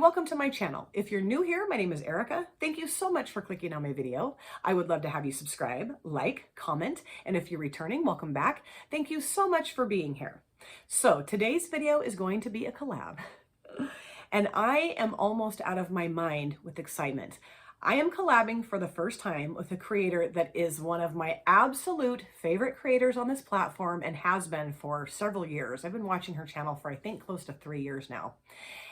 welcome to my channel. If you're new here, my name is Erica. Thank you so much for clicking on my video. I would love to have you subscribe, like, comment, and if you're returning, welcome back. Thank you so much for being here. So today's video is going to be a collab. And I am almost out of my mind with excitement. I am collabing for the first time with a creator that is one of my absolute favorite creators on this platform and has been for several years. I've been watching her channel for I think close to 3 years now.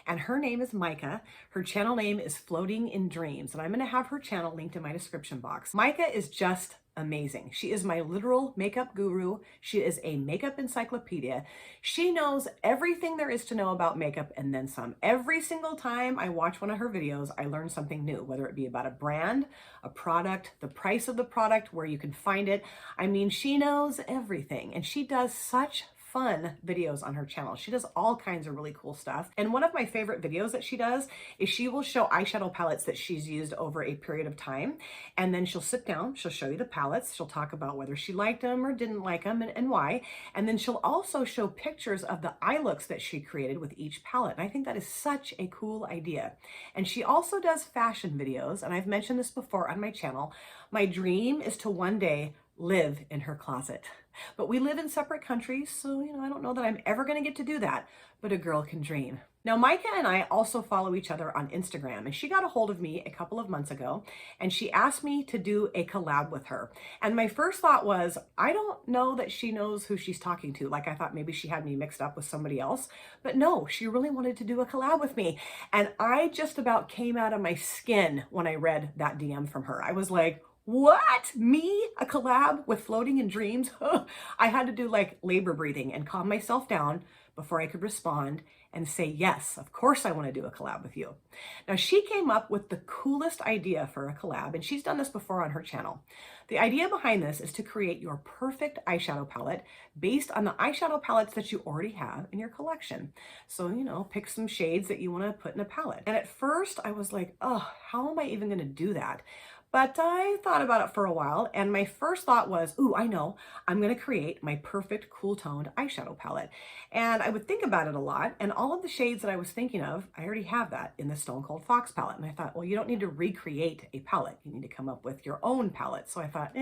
And her name is Maaike. Her channel name is Floating in Dreams, and I'm gonna have her channel linked in my description box. Maaike is just amazing. She is my literal makeup guru. She is a makeup encyclopedia. She knows everything there is to know about makeup and then some. Every single time I watch one of her videos, I learn something new, whether it be about a brand, a product, the price of the product, where you can find it. I mean, she knows everything, and she does such fun videos on her channel. She does all kinds of really cool stuff. And one of my favorite videos that she does is she will show eyeshadow palettes that she's used over a period of time. And then she'll sit down, she'll show you the palettes. She'll talk about whether she liked them or didn't like them and why. And then she'll also show pictures of the eye looks that she created with each palette. And I think that is such a cool idea. And she also does fashion videos. And I've mentioned this before on my channel. My dream is to one day live in her closet. But we live in separate countries, so, I don't know that I'm ever going to get to do that, but a girl can dream. Now, Maaike and I also follow each other on Instagram, and she got a hold of me a couple of months ago, and she asked me to do a collab with her. And my first thought was, I don't know that she knows who she's talking to. Like, I thought maybe she had me mixed up with somebody else, but no, she really wanted to do a collab with me. And I just about came out of my skin when I read that DM from her. I was like, what? Me? A collab with Floating in Dreams? I had to do like labor breathing and calm myself down before I could respond and say, yes, of course I want to do a collab with you. Now, she came up with the coolest idea for a collab, and she's done this before on her channel. The idea behind this is to create your perfect eyeshadow palette based on the eyeshadow palettes that you already have in your collection. So, pick some shades that you want to put in a palette. And at first I was like, oh, how am I even going to do that? But I thought about it for a while, and my first thought was, ooh, I know, I'm gonna create my perfect cool toned eyeshadow palette. And I would think about it a lot, and all of the shades that I was thinking of, I already have that in the Stone Cold Fox palette. And I thought, well, you don't need to recreate a palette. You need to come up with your own palette. So I thought,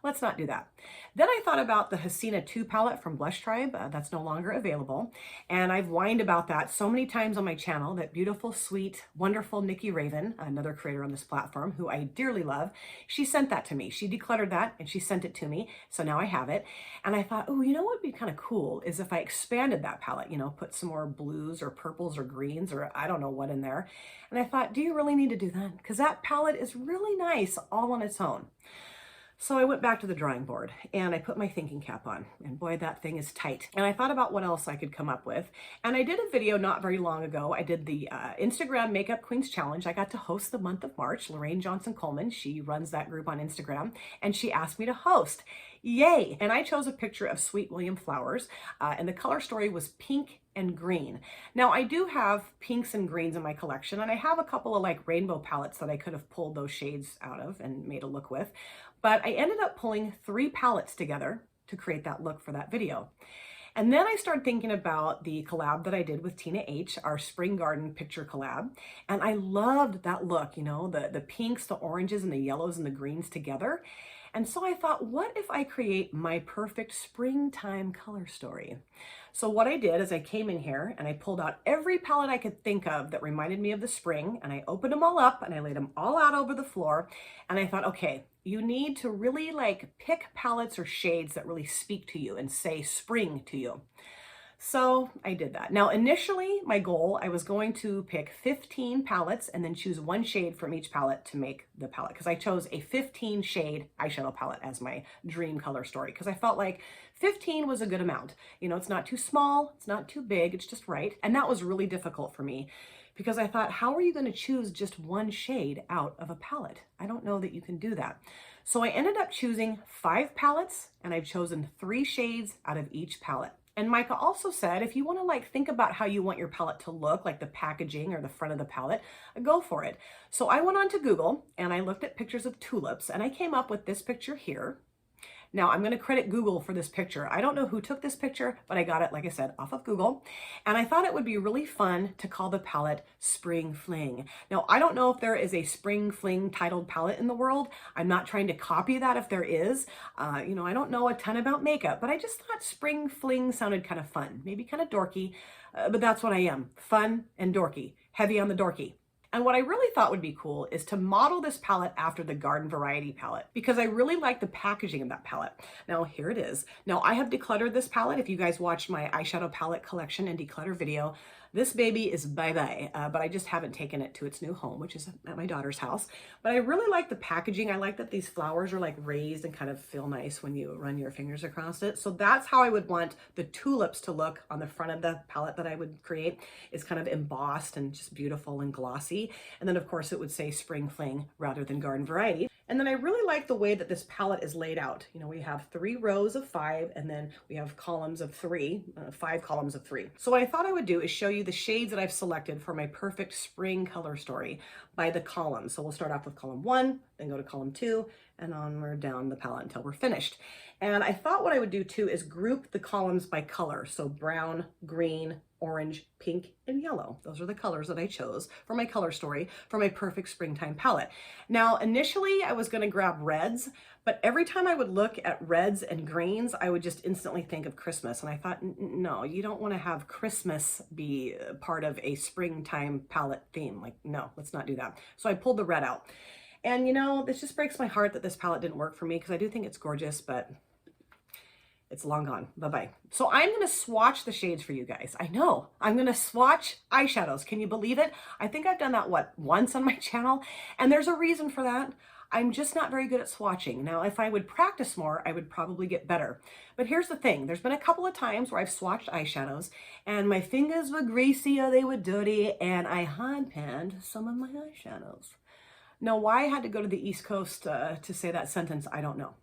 let's not do that. Then I thought about the Hasina 2 palette from Blush Tribe. That's no longer available. And I've whined about that so many times on my channel, that beautiful, sweet, wonderful Nikki Raven, another creator on this platform who I dearly love, she sent that to me. She decluttered that and she sent it to me. So now I have it. And I thought, oh, what would be kind of cool is if I expanded that palette, put some more blues or purples or greens or I don't know what in there. And I thought, do you really need to do that? Because that palette is really nice all on its own. So I went back to the drawing board and I put my thinking cap on, and boy, that thing is tight. And I thought about what else I could come up with. And I did a video not very long ago. I did the Instagram Makeup Queens Challenge. I got to host the month of March. Lorraine Johnson Coleman, she runs that group on Instagram, and she asked me to host. Yay! And I chose a picture of Sweet William flowers, and the color story was pink and green. Now, I do have pinks and greens in my collection, and I have a couple of like rainbow palettes that I could have pulled those shades out of and made a look with. But I ended up pulling 3 palettes together to create that look for that video. And then I started thinking about the collab that I did with Tina H, our Spring Garden picture collab. And I loved that look, the pinks, the oranges, and the yellows and the greens together. And so I thought, what if I create my perfect springtime color story? So what I did is I came in here and I pulled out every palette I could think of that reminded me of the spring, and I opened them all up and I laid them all out over the floor. And I thought, okay, you need to really pick palettes or shades that really speak to you and say spring to you. So I did that. Now, initially, my goal, I was going to pick 15 palettes and then choose 1 shade from each palette to make the palette, because I chose a 15 shade eyeshadow palette as my dream color story, because I felt like 15 was a good amount. It's not too small, it's not too big, it's just right. And that was really difficult for me, because I thought, how are you going to choose just 1 shade out of a palette? I don't know that you can do that. So I ended up choosing 5 palettes, and I've chosen 3 shades out of each palette. And Maaike also said, if you want to think about how you want your palette to look, like the packaging or the front of the palette, go for it. So I went on to Google and I looked at pictures of tulips, and I came up with this picture here. Now I'm going to credit Google for this picture. I don't know who took this picture, but I got it, like I said, off of Google. And I thought it would be really fun to call the palette Spring Fling. Now, I don't know if there is a Spring Fling titled palette in the world. I'm not trying to copy that if there is. You know, I don't know a ton about makeup, but I just thought Spring Fling sounded kind of fun, maybe kind of dorky, but that's what I am, fun and dorky, heavy on the dorky. And what I really thought would be cool is to model this palette after the Garden Variety palette, because I really like the packaging of that palette. Now, here it is. Now, I have decluttered this palette. If you guys watched my eyeshadow palette collection and declutter video, this baby is bye-bye, but I just haven't taken it to its new home, which is at my daughter's house. But I really like the packaging. I like that these flowers are like raised and kind of feel nice when you run your fingers across it. So that's how I would want the tulips to look on the front of the palette that I would create. Is kind of embossed and just beautiful and glossy. And then of course it would say Spring Fling rather than Garden Variety. And then I really like the way that this palette is laid out. You know, we have 3 rows of 5, and then we have columns of 3, 5 columns of 3. So what I thought I would do is show you the shades that I've selected for my perfect spring color story by the columns. So we'll start off with column 1, then go to column 2, and onward down the palette until we're finished. And I thought what I would do too is group the columns by color. So brown, green, orange, pink, and yellow. Those are the colors that I chose for my color story for my perfect springtime palette. Now, initially I was going to grab reds, but every time I would look at reds and greens, I would just instantly think of Christmas. And I thought, no, you don't want to have Christmas be part of a springtime palette theme. Like, no, let's not do that. So I pulled the red out. And you know, this just breaks my heart that this palette didn't work for me, because I do think it's gorgeous, but it's long gone. Bye-bye. So I'm going to swatch the shades for you guys. I know. I'm going to swatch eyeshadows. Can you believe it? I think I've done that, once on my channel? And there's a reason for that. I'm just not very good at swatching. Now, if I would practice more, I would probably get better. But here's the thing. There's been a couple of times where I've swatched eyeshadows and my fingers were greasy or they were dirty, and I hand panned some of my eyeshadows. Now, why I had to go to the East Coast to say that sentence, I don't know.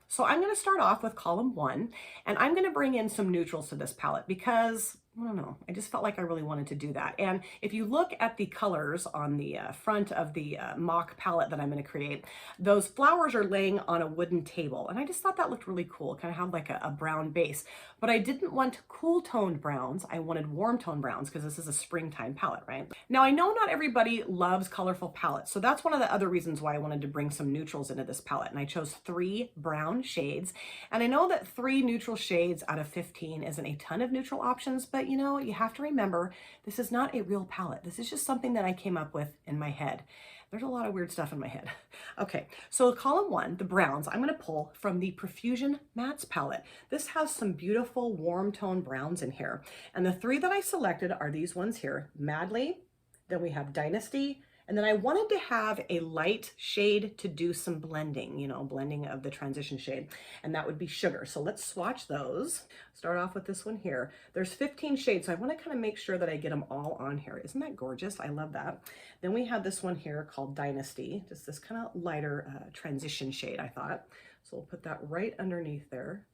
So I'm going to start off with column 1, and I'm going to bring in some neutrals to this palette because, I don't know, I just felt like I really wanted to do that. And if you look at the colors on the front of the mock palette that I'm going to create, those flowers are laying on a wooden table. And I just thought that looked really cool, kind of have like a brown base. But I didn't want cool toned browns. I wanted warm toned browns because this is a springtime palette, right? Now, I know not everybody loves colorful palettes. So that's one of the other reasons why I wanted to bring some neutrals into this palette. And I chose 3 brown shades. And I know that 3 neutral shades out of 15 isn't a ton of neutral options, but you know, you have to remember, this is not a real palette. This is just something that I came up with in my head. There's a lot of weird stuff in my head. Okay, so column 1, the browns, I'm going to pull from the Profusion Mattes palette. This has some beautiful warm tone browns in here. And the 3 that I selected are these ones here, Madly, then we have Dynasty, and then I wanted to have a light shade to do some blending, you know, blending of the transition shade, and that would be Sugar. So let's swatch those. Start off with this one here. There's 15 shades, so I want to kind of make sure that I get them all on here. Isn't that gorgeous? I love that. Then we have this one here called Dynasty, just this kind of lighter transition shade, I thought. So we'll put that right underneath there.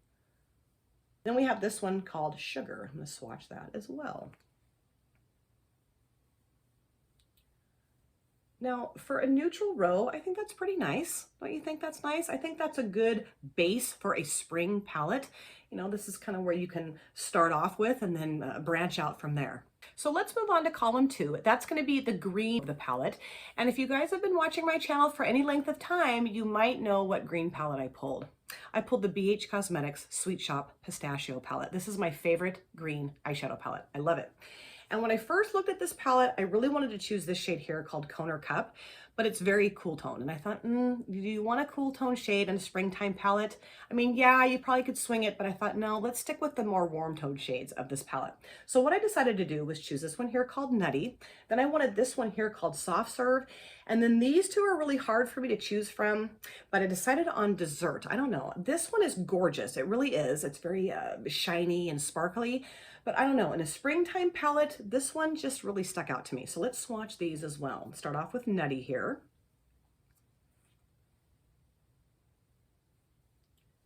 Then we have this one called Sugar. I'm going to swatch that as well. Now, for a neutral row, I think that's pretty nice. Don't you think that's nice? I think that's a good base for a spring palette. You know, this is kind of where you can start off with and then branch out from there. So let's move on to column 2. That's going to be the green of the palette. And if you guys have been watching my channel for any length of time, you might know what green palette I pulled. I pulled the BH Cosmetics Sweet Shop Pistachio palette. This is my favorite green eyeshadow palette. I love it. And when I first looked at this palette, I really wanted to choose this shade here called Conor Cup, but it's very cool tone. And I thought, do you want a cool tone shade in a springtime palette? I mean, yeah, you probably could swing it, but I thought, no, let's stick with the more warm tone shades of this palette. So what I decided to do was choose this one here called Nutty. Then I wanted this one here called Soft Serve. And then these 2 are really hard for me to choose from, but I decided on Dessert. I don't know. This one is gorgeous. It really is. It's very shiny and sparkly. But I don't know, in a springtime palette, this one just really stuck out to me. So let's swatch these as well. Start off with Nutty here.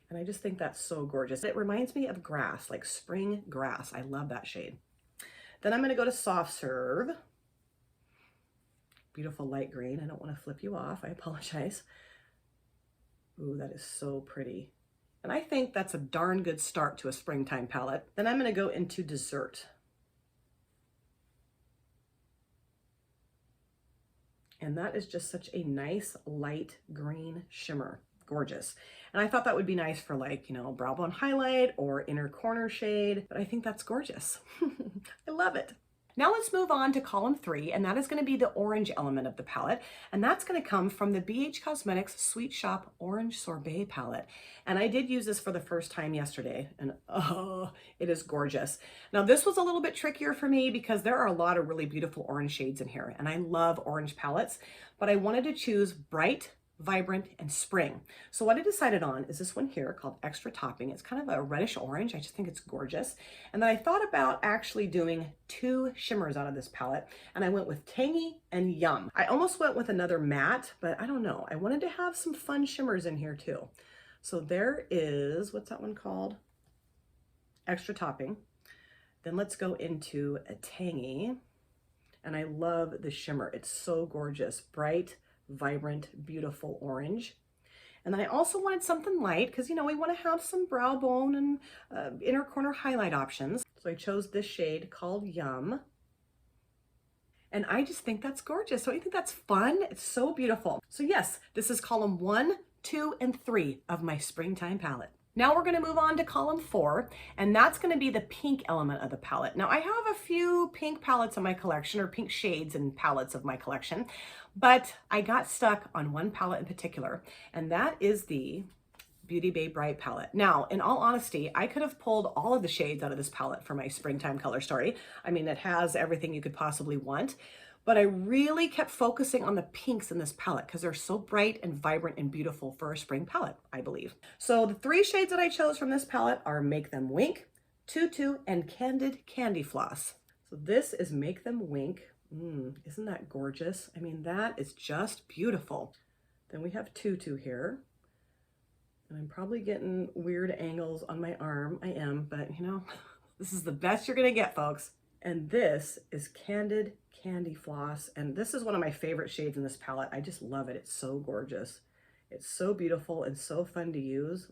And I just think that's so gorgeous. It reminds me of grass, like spring grass. I love that shade. Then I'm gonna go to Soft Serve. Beautiful light green. I don't wanna flip you off, I apologize. Ooh, that is so pretty. And I think that's a darn good start to a springtime palette. Then I'm going to go into Dessert. And that is just such a nice light green shimmer. Gorgeous. And I thought that would be nice for, like, you know, brow bone highlight or inner corner shade, but I think that's gorgeous. I love it. Now let's move on to column 3, and that is going to be the orange element of the palette, and that's going to come from the BH Cosmetics Sweet Shop Orange Sorbet palette. And I did use this for the first time yesterday, and oh, it is gorgeous. Now this was a little bit trickier for me because there are a lot of really beautiful orange shades in here, and I love orange palettes, but I wanted to choose bright, vibrant, and spring. So what I decided on is this one here called Extra Topping. It's kind of a reddish orange. I just think it's gorgeous. And then I thought about actually doing 2 shimmers out of this palette, and I went with Tangy and Yum. I almost went with another matte, but I don't know. I wanted to have some fun shimmers in here too. So there is, what's that one called? Extra Topping. Then let's go into a Tangy. And I love the shimmer. It's so gorgeous. Bright, vibrant, beautiful orange. And then I also wanted something light because, you know, we want to have some brow bone and inner corner highlight options. So I chose this shade called Yum. And I just think that's gorgeous. Don't you think that's fun? It's so beautiful. So yes, this is column 1, 2, and 3 of my springtime palette. Now we're going to move on to column 4, and that's going to be the pink element of the palette. Now I have a few pink palettes in my collection, or pink shades and palettes of my collection, but I got stuck on one palette in particular, and that is the Beauty Bay Bright palette. Now, in all honesty, I could have pulled all of the shades out of this palette for my springtime color story. I mean, it has everything you could possibly want. But I really kept focusing on the pinks in this palette because they're so bright and vibrant and beautiful for a spring palette, I believe. So the 3 shades that I chose from this palette are Make Them Wink, Tutu, and Candid Candy Floss. So this is Make Them Wink. Isn't that gorgeous? I mean, that is just beautiful. Then we have Tutu here. And I'm probably getting weird angles on my arm. I am, but you know, this is the best you're gonna get, folks. And this is Candid Candy Floss, and this is one of my favorite shades in this palette. I just love it. It's so gorgeous. It's so beautiful and so fun to use.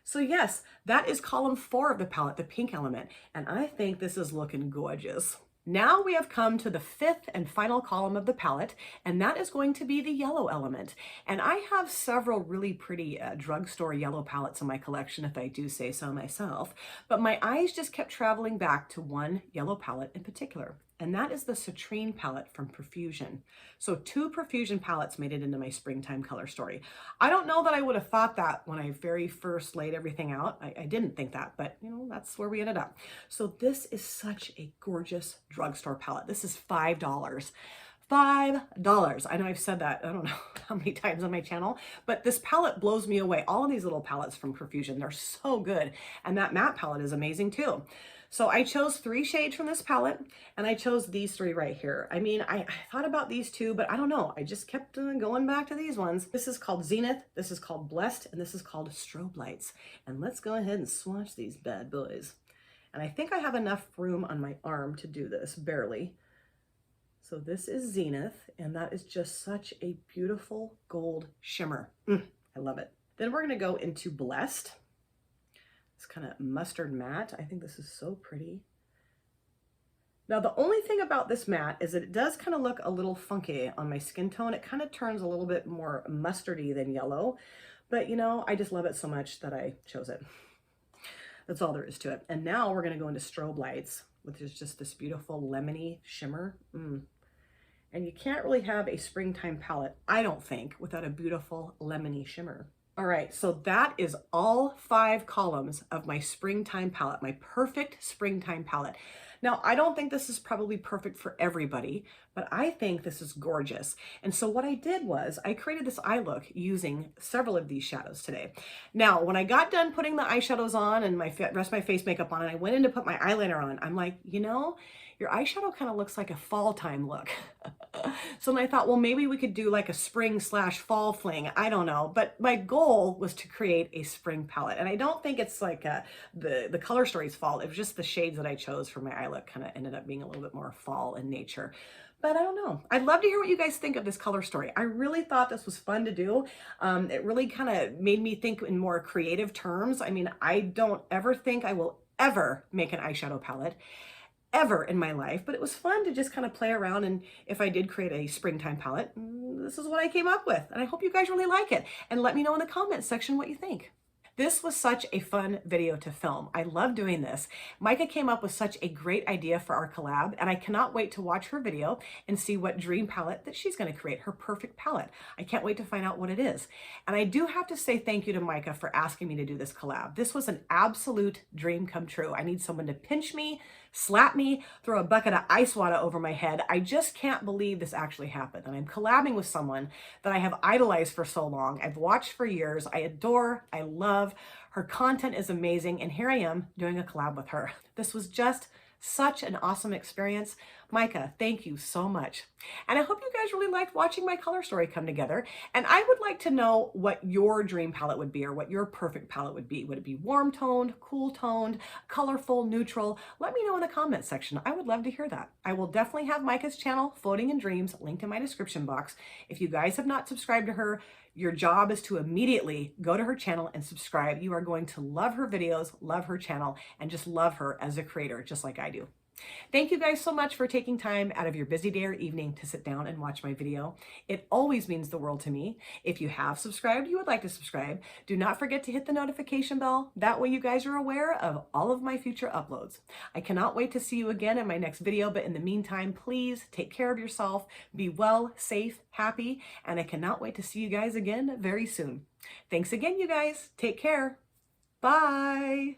So yes, that is column 4 of the palette, the pink element, and I think this is looking gorgeous. Now we have come to the 5th and final column of the palette, and that is going to be the yellow element. And I have several really pretty drugstore yellow palettes in my collection, if I do say so myself, but my eyes just kept traveling back to one yellow palette in particular, and that is the Citrine palette from Profusion. So 2 Profusion palettes made it into my springtime color story. I don't know that I would have thought that when I very first laid everything out. I didn't think that, but you know, that's where we ended up. So this is such a gorgeous drugstore palette. This is $5. $5. I know I've said that, I don't know how many times on my channel, but this palette blows me away. All of these little palettes from Profusion, they're so good. And that matte palette is amazing too. So I chose 3 shades from this palette, and I chose these 3 right here. I mean, I thought about these 2, but I don't know. I just kept going back to these ones. This is called Zenith, this is called Blessed, and this is called Strobe Lights. And let's go ahead and swatch these bad boys. And I think I have enough room on my arm to do this, barely. So this is Zenith, and that is just such a beautiful gold shimmer. I love it. Then we're gonna go into Blessed. It's kind of mustard matte. I think this is so pretty. Now, the only thing about this matte is that it does kind of look a little funky on my skin tone. It kind of turns a little bit more mustardy than yellow, but you know, I just love it so much that I chose it. That's all there is to it. And now we're gonna go into Strobe Lights, which is just this beautiful lemony shimmer. And you can't really have a springtime palette, I don't think, without a beautiful lemony shimmer. All right, so that is all 5 columns of my springtime palette, my perfect springtime palette. Now, I don't think this is probably perfect for everybody, but I think this is gorgeous. And so what I did was I created this eye look using several of these shadows today. Now, when I got done putting the eyeshadows on and my rest of my face makeup on, and I went in to put my eyeliner on, I'm like, you know, your eyeshadow kind of looks like a fall time look. So then I thought, well, maybe we could do like a spring/fall fling. I don't know. But my goal was to create a spring palette. And I don't think it's like the color story's fault. It was just the shades that I chose for my eye look kind of ended up being a little bit more fall in nature. But I don't know. I'd love to hear what you guys think of this color story. I really thought this was fun to do. It really kind of made me think in more creative terms. I mean, I don't ever think I will ever make an eyeshadow palette ever in my life, but it was fun to just kind of play around. And if I did create a springtime palette, this is what I came up with. And I hope you guys really like it. And let me know in the comments section what you think. This was such a fun video to film. I love doing this. Maaike came up with such a great idea for our collab, and I cannot wait to watch her video and see what dream palette that she's going to create, her perfect palette. I can't wait to find out what it is. And I do have to say thank you to Maaike for asking me to do this collab. This was an absolute dream come true. I need someone to pinch me, slap me, throw a bucket of ice water over my head. I just can't believe this actually happened. And I'm collabing with someone that I have idolized for so long. I've watched for years. I adore, I love. Her content is amazing. And here I am doing a collab with her. This was just such an awesome experience. Maaike, thank you so much. And I hope you guys really liked watching my color story come together. And I would like to know what your dream palette would be, or what your perfect palette would be. Would it be warm toned, cool toned, colorful, neutral? Let me know in the comment section. I would love to hear that. I will definitely have Maaike's channel, Floating in Dreams, linked in my description box. If you guys have not subscribed to her, your job is to immediately go to her channel and subscribe. You are going to love her videos, love her channel, and just love her as a creator, just like I do. Thank you guys so much for taking time out of your busy day or evening to sit down and watch my video. It always means the world to me. If you have subscribed, you would like to subscribe, do not forget to hit the notification bell. That way you guys are aware of all of my future uploads. I cannot wait to see you again in my next video, but in the meantime, please take care of yourself, be well, safe, happy, and I cannot wait to see you guys again very soon. Thanks again, you guys. Take care. Bye.